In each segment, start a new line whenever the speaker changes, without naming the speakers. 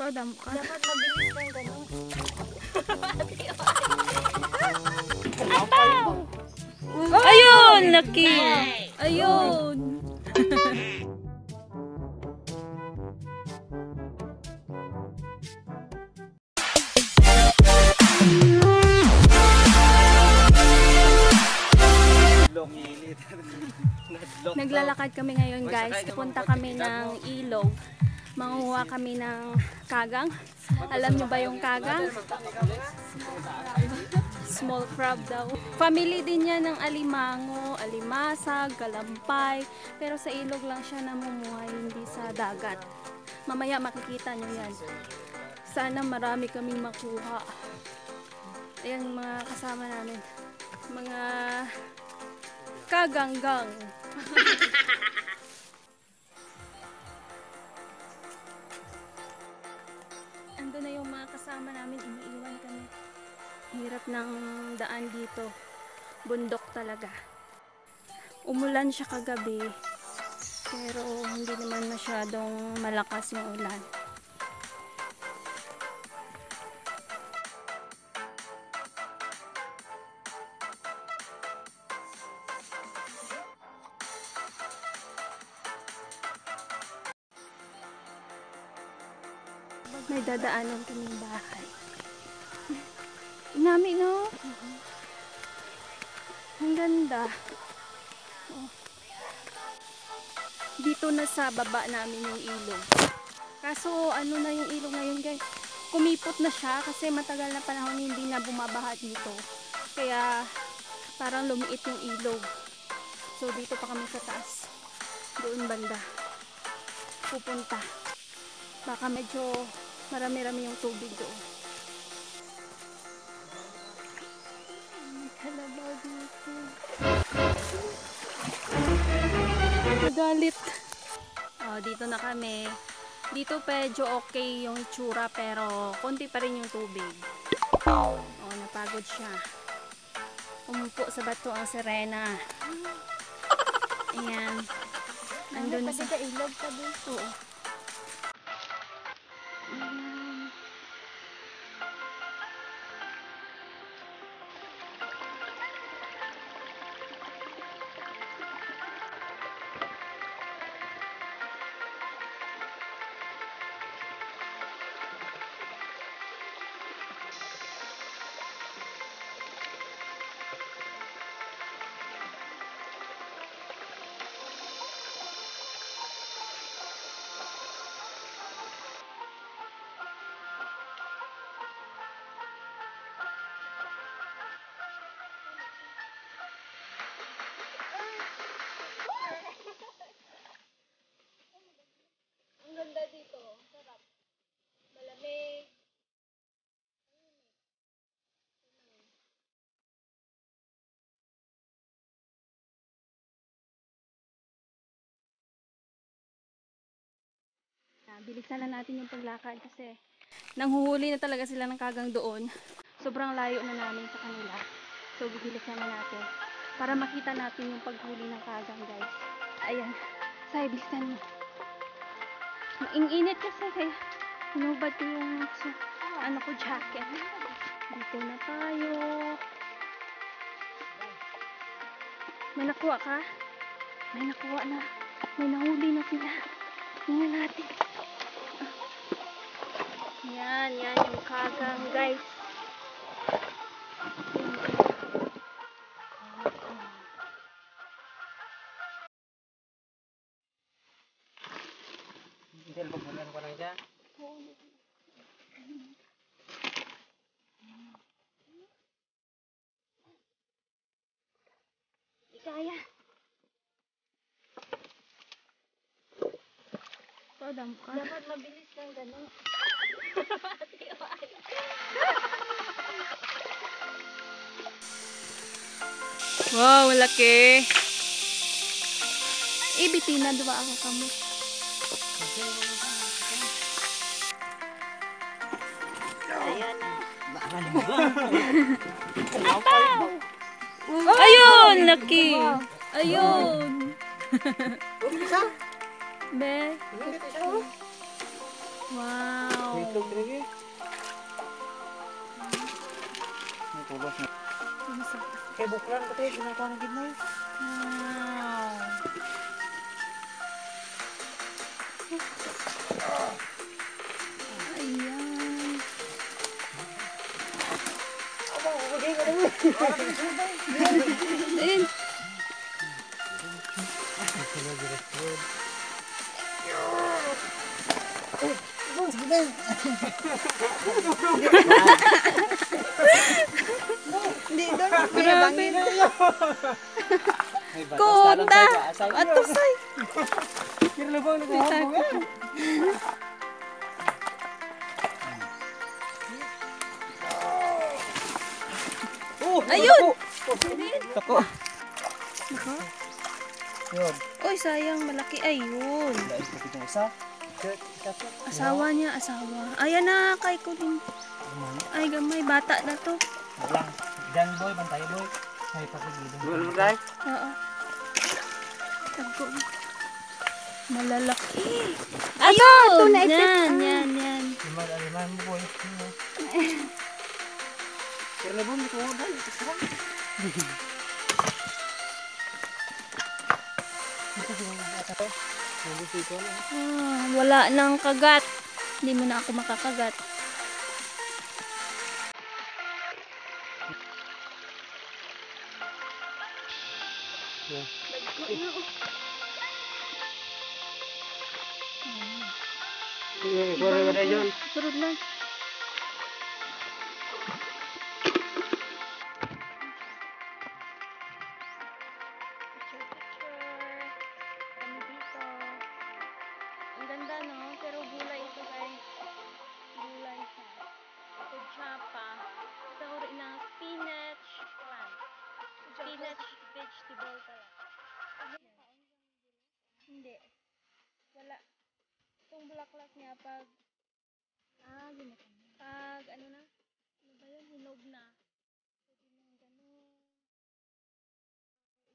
Padam ka.
Dapat mabilis lang gano'n.
Ayun! Lucky! Ayun! Naglalakad kami ngayon guys. Punta kami ng ilog. Manguha kami ng kagang. Alam nyo ba yung kagang? Small crab daw. Family din yan ng alimango, alimasag, galampay. Pero sa ilog lang siya namumuhay, hindi sa dagat. Mamaya makikita nyo yan. Sana marami kaming makuha. Ayan mga kasama namin. Mga kaganggang. Ando na yung mga kasama namin, iniiwan kami. Hirap ng daan dito. Bundok talaga. Umulan siya kagabi. Pero hindi naman masyadong malakas yung ulan. May dadaanan kaming bahay. Inami, no? Ang ganda. Oh. Dito na sa baba namin yung ilog. Kaso ano na yung ilog ngayon guys? Kumipot na siya kasi matagal na panahon hindi na bumabaha dito. Kaya parang lumiit yung ilog. So dito pa kami sa taas. Doon banda. Pupunta. Baka medyo marami-rami yung tubig doon. May kalabaw dito. Nagalit. Oh, dito na kami. Dito medyo okay yung itsura pero konti pa rin yung tubig. Oh, napagod siya. Umupo sa bato ang sirena. Ayan. Nandun na sa
ilog pa dito. Ang ganda dito. Sarap. Malamig. Bilisan na natin yung paglakad kasi nanghuhuli na talaga sila ng kagang doon. Sobrang layo na namin sa kanila. So bilisan na natin para makita natin yung paghuli ng kagang guys. Ayan. Say, bilisan mo. Maing-init kasi kaya hinubad ko yung ano ko jacket. Dito na tayo. May nakuha ka? May nakuha na. May nahuli na sila. Tingnan natin. Yan yung kagang guys. Kaya. Padam ka. Dapat mabilis lang gano'n.
Wow, laki. Ibitina, diba ako kamo? Ayan na. Ayun, laki. Ayun. Be. Wow.
Itlog talaga. May tulos na. Kaya buklan ka tayo, ginagawa ng gitna.
Wow. Ayan. Ayan.
Hindi doon. Pinabangin.
Konda. Atusay.
Kira na ba? Nagkakabang yan.
Ayun.
Tako. Yun.
Uy, sayang. Malaki. Ayun.
Dahil sa pitong isa.
Asawa niya. Asawa. Ayan na. Kay ko din. Ay, gamay. Bata na to.
Lang. Diyan boy, bantay boy. Ay, patigilin. Buwan mo tayo?
Oo. Tago. Malalaki. Ayun! Yan, yan, yan.
Liman mo boy. Kira na ba? May tuwa ba?
Wala nang kagat. Hindi mo na ako makakagat. Surod lang. Kami dito. Ang ganda, no? Pero gulay ito, guys. Gulay siya. Ito chapa. Ito rin ng spinach plant. Spinach vegetable pala. Hindi. Wala. Itong bulaklak niya pag ganito. Pag ano na? Ano ba yun? Hinog na. Pwede nang ganun.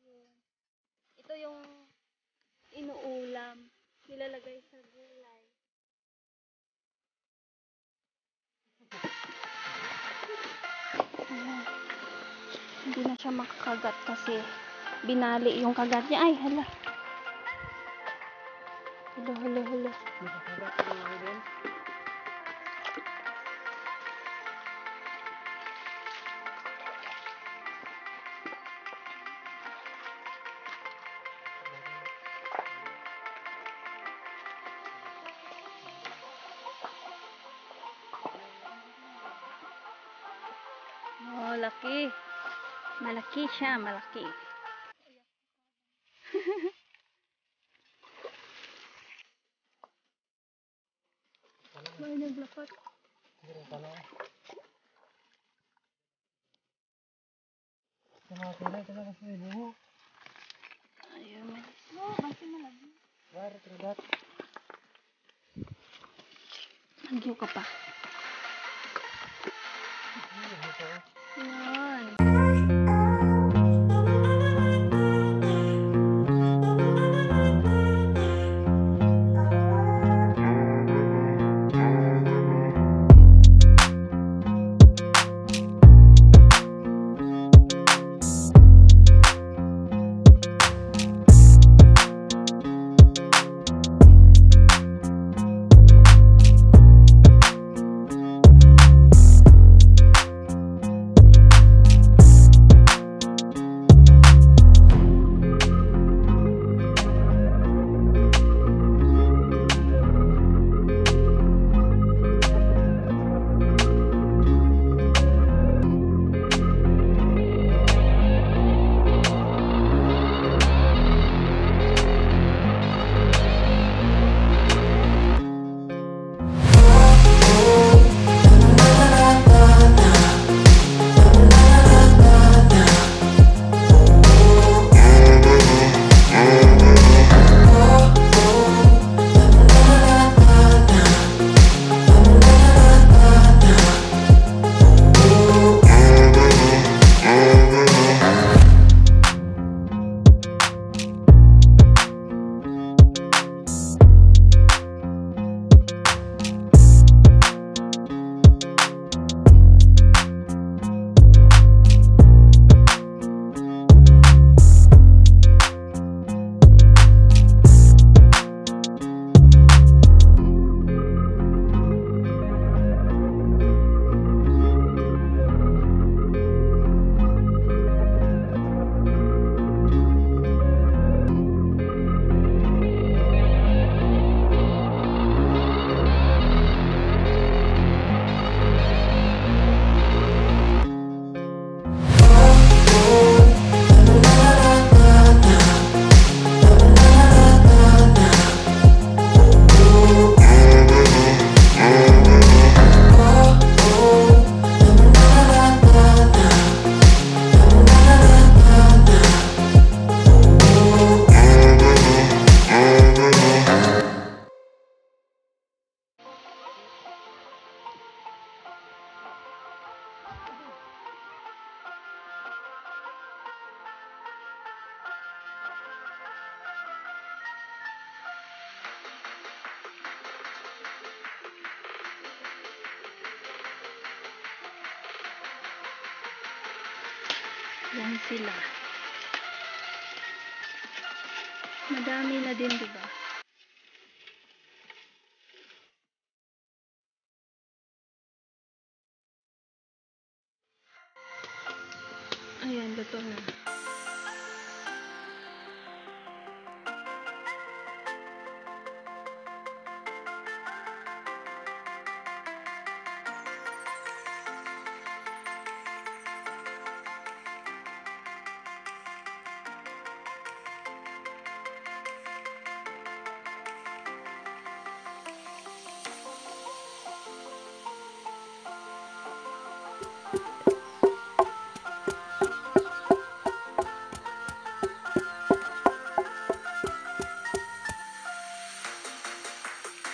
Yun. Ito yung inuulam. Nilalagay sa gulay. Ayan. Hindi na siya makakagat kasi binali yung kagat niya. Ay, hala. Hala. Oh, laki. Malaki siya, malaki. May naglapat. Ayun, malis. Basi malagi. Nagyo ka pa. Yan.
Yan sila. Madami na din, diba? Ayan, luto na.